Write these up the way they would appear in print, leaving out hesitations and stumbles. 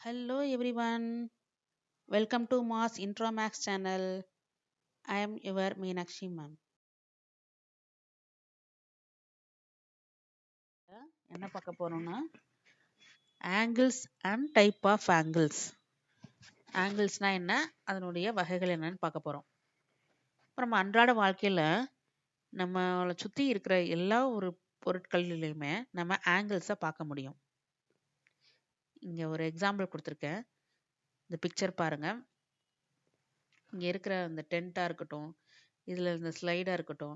Hello everyone, welcome to Mass Intromax channel. I am your Meenakshi ma'am. என்ன பார்க்க போறோம்னா angles and type of angles. Anglesனா என்ன அதனுடைய வகைகள் என்னன்னு பார்க்க போறோம். இப்ப நம்ம அன்றாட வாழ்க்கையில நம்மளை சுத்தி இருக்கிற எல்லா ஒரு பொருட்களிலுமே நம்ம ஆங்கிள்ஸை பார்க்க முடியும். இங்க ஒரு எக்ஸாம்பிள் கொடுத்துருக்கேன். இந்த பிக்சர் பாருங்க. இங்க இருக்கிற அந்த டென்ட்டா இருக்கட்டும், இதுல இந்த ஸ்லைடா இருக்கட்டும்,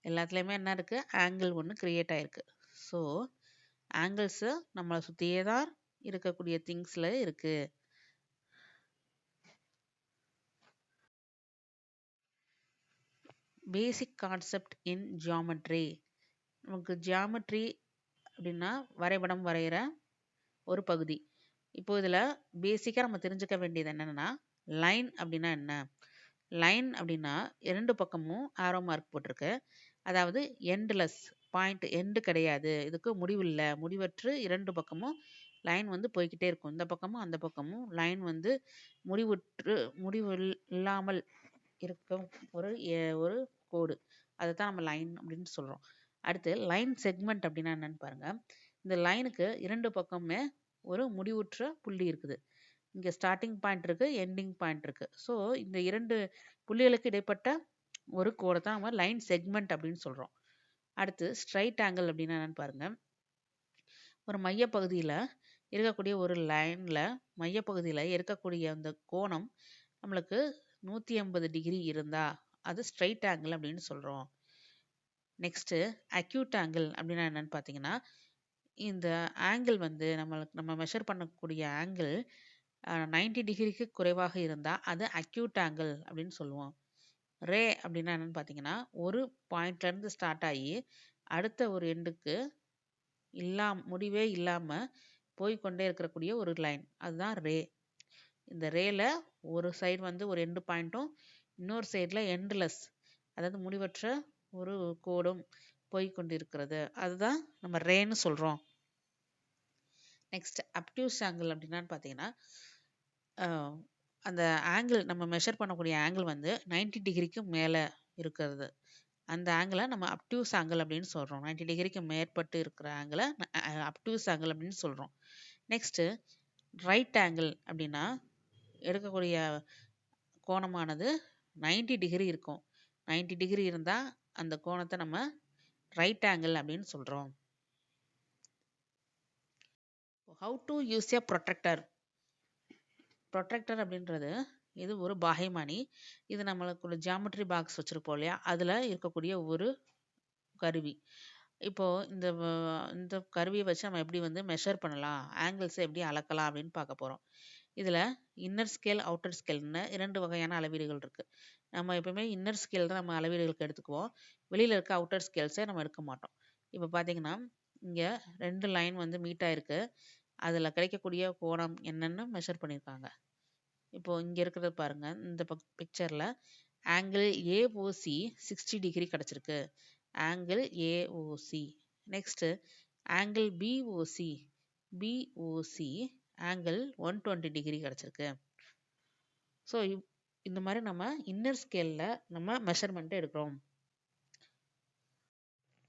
எல்லாத்துலயுமே என்ன இருக்கு ஆங்கிள் ஒன்று கிரியேட் ஆயிருக்கு. ஸோ ஆங்கிள்ஸ் நம்மளை சுற்றியே தான் இருக்கக்கூடிய திங்ஸ்ல இருக்கு. Basic concept in geometry. நமக்கு ஜியாமெட்ரி அப்படின்னா வரைபடம் வரைகிற ஒரு பகுதி. இப்போ இதில் பேசிக்காக நம்ம தெரிஞ்சுக்க வேண்டியது என்னென்னா லைன் அப்படின்னா என்ன. லைன் அப்படின்னா இரண்டு பக்கமும் ஆரோ மார்க் போட்டிருக்கு. அதாவது எண்ட்லெஸ் பாயிண்ட், எண்டு கிடையாது, இதுக்கு முடிவு இல்லை, முடிவற்று இரண்டு பக்கமும் லைன் வந்து போய்கிட்டே இருக்கும். இந்த பக்கமும் அந்த பக்கமும் லைன் வந்து முடிவு இல்லாமல் இருக்கும் ஒரு ஒரு கோடு, அதை தான் நம்ம லைன் அப்படின்னு சொல்கிறோம். அடுத்து லைன் செக்மெண்ட் அப்படின்னா என்னன்னு பாருங்க. இந்த லைனுக்கு இரண்டு பக்கமுமே ஒரு முடிவுற்ற புள்ளி இருக்குது. இங்கே ஸ்டார்டிங் பாயிண்ட் இருக்கு, எண்டிங் பாயிண்ட் இருக்கு. ஸோ இந்த இரண்டு புள்ளிகளுக்கு இடைப்பட்ட ஒரு கோடை தான் நம்ம லைன் செக்மெண்ட் அப்படின்னு சொல்கிறோம். அடுத்து ஸ்ட்ரைட் ஆங்கிள் அப்படின்னா என்னன்னு பாருங்க. ஒரு மையப்பகுதியில் இருக்கக்கூடிய ஒரு லைனில் மையப்பகுதியில் இருக்கக்கூடிய அந்த கோணம் நம்மளுக்கு 180 டிகிரி இருந்தால் அது ஸ்ட்ரைட் ஆங்கிள் அப்படின்னு சொல்கிறோம். நெக்ஸ்ட்டு அக்யூட் ஆங்கிள் அப்படின்னா என்னன்னு பார்த்தீங்கன்னா, இந்த ஆங்கிள் வந்து நம்ம மெஷர் பண்ணக்கூடிய ஆங்கிள் 90 டிகிரிக்கு குறைவாக இருந்தால் அது அக்யூட் ஆங்கிள் அப்படின்னு சொல்லுவோம். ரே அப்படின்னா என்னன்னு பார்த்தீங்கன்னா, ஒரு பாயிண்ட்லேருந்து ஸ்டார்ட் ஆகி அடுத்த ஒரு எண்டுக்கு முடிவே இல்லாமல் போய்கொண்டே இருக்கக்கூடிய ஒரு லைன், அதுதான் ரே. இந்த ரேல ஒரு சைடு வந்து ஒரு எண்டு பாயிண்ட்டும் இன்னொரு சைடில் எண்ட்லெஸ், அதாவது முடிவற்ற ஒரு கோடும் போய்கொண்டிருக்கிறது, அதுதான் நம்ம ரேன்னு சொல்கிறோம். நெக்ஸ்ட் அப்டியூஸ் ஆங்கிள் அப்படின்னான்னு பார்த்தீங்கன்னா, அந்த ஆங்கிள் நம்ம மெஷர் பண்ணக்கூடிய ஆங்கிள் வந்து 90 டிகிரிக்கு மேலே இருக்கிறது. அந்த ஆங்கிளை நம்ம அப்டியூஸ் ஆங்கிள் அப்படின்னு சொல்கிறோம். 90 டிகிரிக்கு மேற்பட்டு இருக்கிற ஆங்கிளை அப்டியூஸ் ஆங்கிள் அப்படின்னு சொல்கிறோம். நெக்ஸ்ட்டு ரைட் ஆங்கிள் அப்படின்னா எடுக்கக்கூடிய கோணமானது 90 டிகிரி இருக்கும். 90 டிகிரி இருந்தால் அந்த கோணத்தை நம்ம ரைட் ஆங்கிள் அப்படின்னு சொல்கிறோம். How to use a protractor. Protractor அப்படின்றது இது ஒரு பாகைமானி. இது நம்மளுக்கு ஒரு ஜியாமெட்ரி பாக்ஸ் வச்சுருப்போம் இல்லையா, அதில் இருக்கக்கூடிய ஒரு கருவி. இப்போது இந்த கருவியை வச்சு நம்ம எப்படி வந்து மெஷர் பண்ணலாம், ஆங்கிள்ஸை எப்படி அளக்கலாம் அப்படின்னு பார்க்க போகிறோம். இதில் இன்னர் ஸ்கேல், அவுட்டர் ஸ்கேல்னு இரண்டு வகையான அளவீடுகள் இருக்குது. நம்ம எப்பவுமே இன்னர் ஸ்கேல் தான் நம்ம அளவீடுகளுக்கு எடுத்துக்குவோம். வெளியில் இருக்க அவுட்டர் ஸ்கேல்ஸை நம்ம எடுக்க மாட்டோம். இப்போ பார்த்தீங்கன்னா இங்கே ரெண்டு லைன் வந்து மீட் ஆயிருக்கு. அதில் கிடைக்கக்கூடிய கோணம் என்னன்னு மெஷர் பண்ணியிருக்காங்க. இப்போது இங்கே இருக்கிறது பாருங்கள். இந்த பிக்சரில் ஆங்கிள் ஏஓசி 60 டிகிரி கிடச்சிருக்கு. Angle AOC. Next angle POC angle 120 degree கிடச்சிருக்கு. ஸோ இந்த மாதிரி நம்ம இன்னர் ஸ்கேலில் நம்ம மெஷர்மெண்ட்டை எடுக்கிறோம்.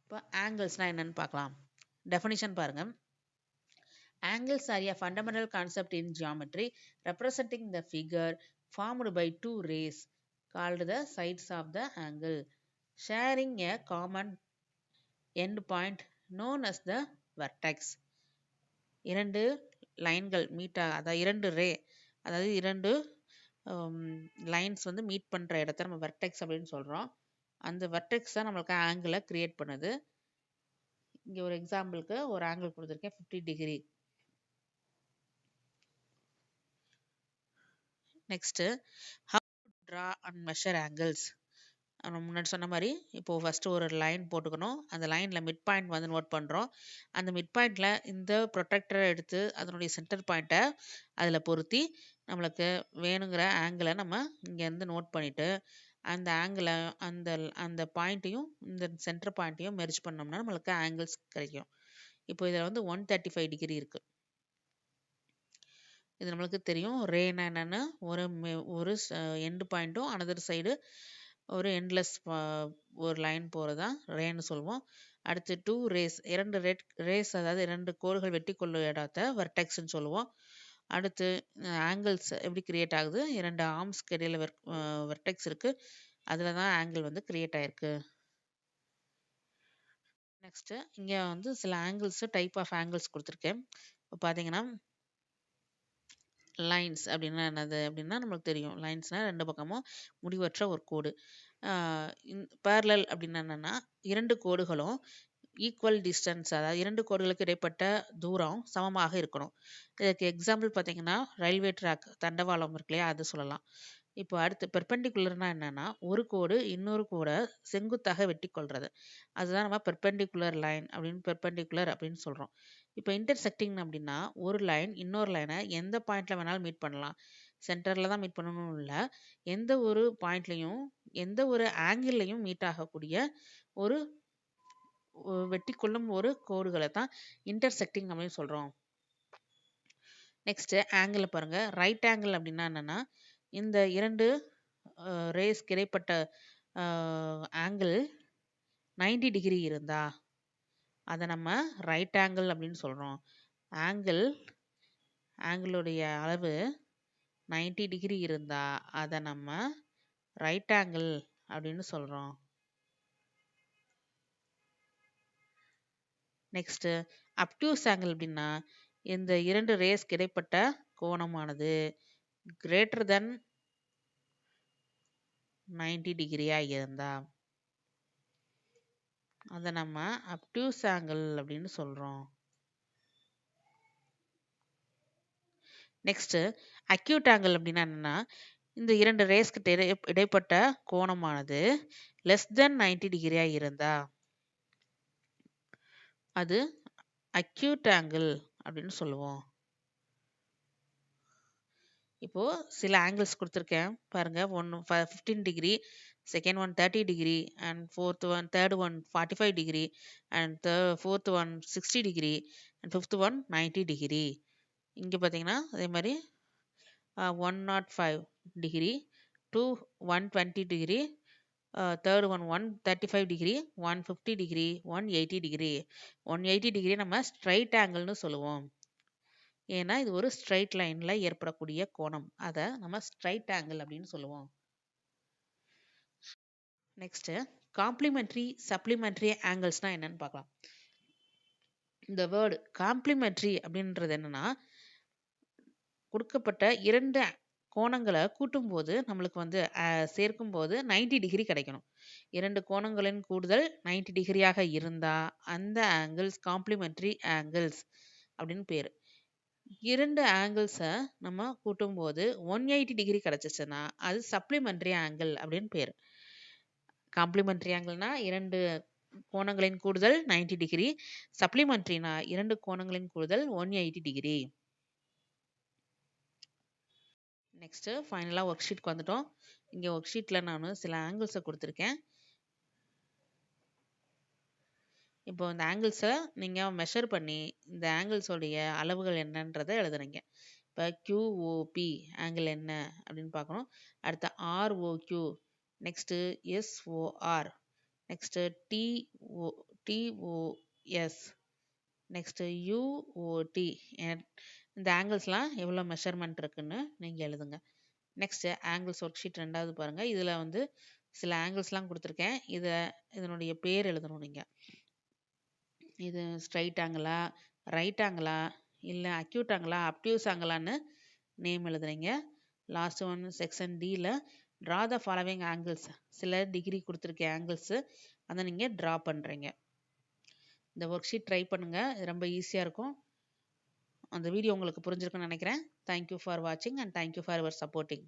இப்போ ஆங்கிள்ஸ்னால் என்னன்னு பார்க்கலாம். டெஃபினிஷன் பாருங்கள். Angles are a fundamental concept in geometry representing the figure formed by two rays called the sides of the angle, sharing a common end point known as the vertex. இரண்டு லைன்கள் அதாவது இரண்டு ரே, அதாவது இரண்டு லைன்ஸ் வந்து meet பண்ணுற இடத்த நம்ம வெர்டெக்ஸ் அப்படின்னு சொல்கிறோம். அந்த வெர்டெக்ஸ் தான் நம்மளுக்கு ஆங்கிளை கிரியேட் பண்ணுது. இங்கே ஒரு எக்ஸாம்பிளுக்கு ஒரு ஆங்கிள் கொடுத்துருக்கேன், 50 degree. Next how to draw and measure angles. நம்ம முன்னாடி சொன்ன மாதிரி இப்போது ஃபஸ்ட்டு ஒரு லைன் போட்டுக்கணும். அந்த லைனில் மிட் பாயிண்ட் வந்து நோட் பண்ணுறோம். அந்த மிட் பாயிண்டில் இந்த ப்ரொடெக்டரை எடுத்து அதனுடைய சென்டர் பாயிண்ட்டை அதில் பொருத்தி நம்மளுக்கு வேணுங்கிற ஆங்கிளை நம்ம இங்கேருந்து நோட் பண்ணிவிட்டு அந்த ஆங்கிளை அந்த அந்த பாயிண்ட்டையும் இந்த சென்டர் பாயிண்ட்டையும் மெர்ஜ் பண்ணோம்னா நம்மளுக்கு ஆங்கிள்ஸ் கிடைக்கும். இப்போ இதில் வந்து 135 டிகிரி இருக்குது. இது நம்மளுக்கு தெரியும். ரேனா என்னன்னு ஒரு எண்ட் பாயிண்ட்டும் அனதர் சைடு ஒரு எண்ட்லெஸ் ஒரு லைன் போகிறதா ரேன்னு சொல்லுவோம். அடுத்து 2 ரேஸ், 2 ரேஸ், அதாவது 2 கோடுகள் வெட்டி கொள்ளும் இடத்த வெர்டெக்ஸ்ன்னு சொல்லுவோம். அடுத்து ஆங்கிள்ஸ் எப்படி கிரியேட் ஆகுது, 2 ஆர்ம்ஸ்க்கு இடையில வெர்டெக்ஸ் இருக்கு, அதில் தான் ஆங்கிள் வந்து கிரியேட் ஆயிருக்கு. நெக்ஸ்ட் இங்க வந்து சில ஆங்கிள்ஸ், டைப் ஆஃப் ஆங்கிள்ஸ் கொடுத்துருக்கேன். இப்போ பார்த்தீங்கன்னா லைன்ஸ் அப்படின்னா என்னது அப்படின்னா நம்மளுக்கு தெரியும். லைன்ஸ்னா 2 பக்கமும் முடிவற்ற ஒரு கோடு. பேரலல் அப்படின்னா என்னன்னா 2 கோடுகளும் ஈக்குவல் டிஸ்டன்ஸ், அதாவது 2 கோடுகளுக்கு இடைப்பட்ட தூரம் சமமாக இருக்கணும். இதுக்கு எக்ஸாம்பிள் பார்த்தீங்கன்னா ரயில்வே ட்ராக், தண்டவாளம் இருக்கு இல்லையா, அது சொல்லலாம். இப்போ அடுத்து பெர்பெண்டிகுலர்னா என்னன்னா ஒரு கோடு இன்னொரு கோடை செங்குத்தாக வெட்டி கொள்றது, அதுதான் நம்ம பெர்பெண்டிகுலர் லைன் அப்படின்னு சொல்றோம். இப்போ இன்டர்செக்டிங் அப்படின்னா ஒரு லைன் இன்னொரு லைனை எந்த பாயிண்ட்ல வேணாலும் மீட் பண்ணலாம். சென்டர்ல தான் மீட் பண்ணணும் இல்லை, எந்த ஒரு பாயிண்ட்லையும் எந்த ஒரு ஆங்கிள்லையும் மீட் ஆகக்கூடிய ஒரு வெட்டி கொள்ளும் ஒரு கோடுகளை தான் இன்டர்செக்டிங் அப்படின்னு சொல்றோம். நெக்ஸ்ட் ஆங்கிள் பாருங்க. ரைட் ஆங்கிள் அப்படின்னா என்னன்னா இந்த 2 ரேஸ்க்கு இடைப்பட்ட ஆங்கிள் 90 டிகிரி இருந்தா அதை நம்ம ரைட் ஆங்கிள் அப்படின்னு சொல்றோம். ஆங்கிளுடைய அளவு 90 டிகிரி இருந்தா அதை நம்ம ரைட் ஆங்கிள் அப்படின்னு சொல்றோம். நெக்ஸ்ட் அப்டியூஸ் ஆங்கிள் அப்படின்னா இந்த 2 ரேஸ்க்கு இடைப்பட்ட கோணமானது கிரேட்டர் தென் 90 டிகிரியா இருந்தா அதை நம்ம அப்டியூஸ் ஆங்கிள் அப்படின்னு சொல்றோம். நெக்ஸ்ட் அக்யூட் ஆங்கிள் அப்படின்னா என்னன்னா இந்த 2 ரேஸ்க்கு இடைப்பட்ட கோணமானது லெஸ் தென் 90 டிகிரியா இருந்தா அது அக்யூட் ஆங்கிள் அப்படின்னு சொல்லுவோம். இப்போ சில ஆங்கிள்ஸ் கொடுத்துருக்கேன் பாருங்க. ஒன்று 15 degree, second one 30 degree, and third one 45 degree, and fourth one 60 degree, and fifth one 90 degree. இங்கே பார்த்தீங்கன்னா அதே மாதிரி 105 degree, 120 degree, third one 135 degree, 150 degree, 180 degree. 180 degree நம்ம ஸ்ட்ரைட் ஆங்கிள்னு சொல்லுவோம். ஏன்னா இது ஒரு ஸ்ட்ரைட் லைன்ல ஏற்படக்கூடிய கோணம், அதை நம்ம ஸ்ட்ரைட் ஆங்கிள் அப்படின்னு சொல்லுவோம். நெக்ஸ்ட் காம்ப்ளிமெண்ட்ரி சப்ளிமெண்ட்ரி ஆங்கிள்ஸ்னா என்னன்னு பார்க்கலாம். இந்த வேர்டு காம்ப்ளிமெண்ட்ரி அப்படின்றது என்னன்னா கொடுக்கப்பட்ட 2 கோணங்களை கூட்டும் போது நம்மளுக்கு வந்து சேர்க்கும் போது 90 டிகிரி கிடைக்கணும். 2 கோணங்களின் கூடுதல் 90 டிகிரியாக இருந்தா அந்த ஆங்கிள்ஸ் காம்ப்ளிமெண்ட்ரி ஆங்கிள்ஸ் அப்படின்னு பேரு. 2 ஆங்கிள்ஸை நம்ம கூட்டும் போது 180 டிகிரி கிடைச்சிச்சுன்னா அது சப்ளிமெண்ட்ரி ஆங்கிள் அப்படின்னு பேரு. காம்ப்ளிமெண்ட்ரி ஆங்கிள்னா 2 கோணங்களின் கூடுதல் 90 டிகிரி, சப்ளிமெண்ட்ரினா 2 கோணங்களின் கூடுதல் 180 டிகிரி. நெக்ஸ்ட் ஃபைனலாக ஒர்க் ஷீட்க்கு வந்துட்டோம். இங்கே ஒர்க் ஷீட்டில் நான் சில ஆங்கிள்ஸை கொடுத்துருக்கேன். இப்போ இந்த ஆங்கிள்ஸை நீங்கள் மெஷர் பண்ணி இந்த ஆங்கிள்ஸோடைய அளவுகள் என்னன்றதை எழுதுறீங்க. இப்போ QOP ஆங்கிள் என்ன அப்படின்னு பார்க்கணும். அடுத்து ROQ, next SOR, next TOS, next UOT. இந்த ஆங்கிள்ஸ்லாம் எவ்வளோ மெஷர்மெண்ட் இருக்குன்னு நீங்கள் எழுதுங்க. நெக்ஸ்ட் ஆங்கிள்ஸ் ஒர்க் ஷீட் 2வது பாருங்க. இதில் வந்து சில ஆங்கிள்ஸ்லாம் கொடுத்துருக்கேன். இதனுடைய பேர் எழுதணும் நீங்கள். இது ஸ்ட்ரைட் ஆங்கிளா, ரைட் ஆங்கிளா, இல்லை அக்யூட் ஆங்கிளா, அப்டியூஸ் ஆங்கிளான்னு நேம் எழுதுறீங்க. லாஸ்ட் ஒன் செக்ஷன் டியில் ட்ரா த ஃபாலோவிங் ஆங்கிள்ஸ், சில டிகிரி கொடுத்துருக்க ஆங்கிள்ஸு அதை நீங்கள் ட்ரா பண்ணுறீங்க. இந்த ஒர்க் ஷீட் ட்ரை பண்ணுங்கள், இது ரொம்ப ஈஸியாக இருக்கும். அந்த வீடியோ உங்களுக்கு புரிஞ்சிருக்குன்னு நினைக்கிறேன். தேங்க்யூ ஃபார் வாட்சிங் and thank you for your supporting.